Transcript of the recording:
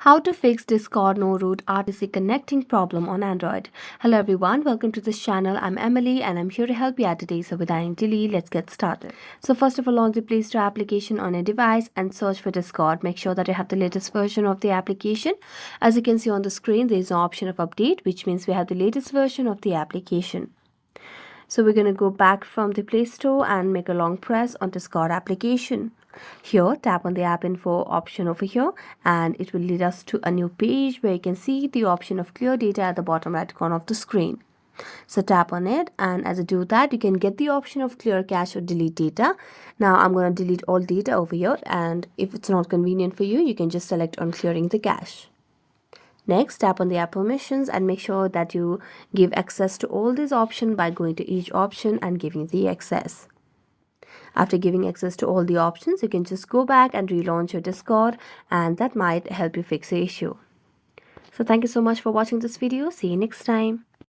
How to fix Discord no root RTC connecting problem on Android. Hello everyone, welcome to this channel. I'm Emily and I'm here to help you out today. So without any delay, let's get started. So first of all, launch the Play Store application on a device and search for Discord. Make sure that you have the latest version of the application. As you can see on the screen, there is an option of update, which means we have the latest version of the application. So we're going to go back from the Play Store and make a long press on Discord application. Here, tap on the app info option over here and it will lead us to a new page where you can see the option of clear data at the bottom right corner of the screen. So tap on it, and as you do that, you can get the option of clear cache or delete data. Now I'm going to delete all data over here, and if it's not convenient for you, you can just select on clearing the cache. Next, tap on the app permissions and make sure that you give access to all these options by going to each option and giving the access. After giving access to all the options, you can just go back and relaunch your Discord, and that might help you fix the issue. So thank you so much for watching this video. See you next time.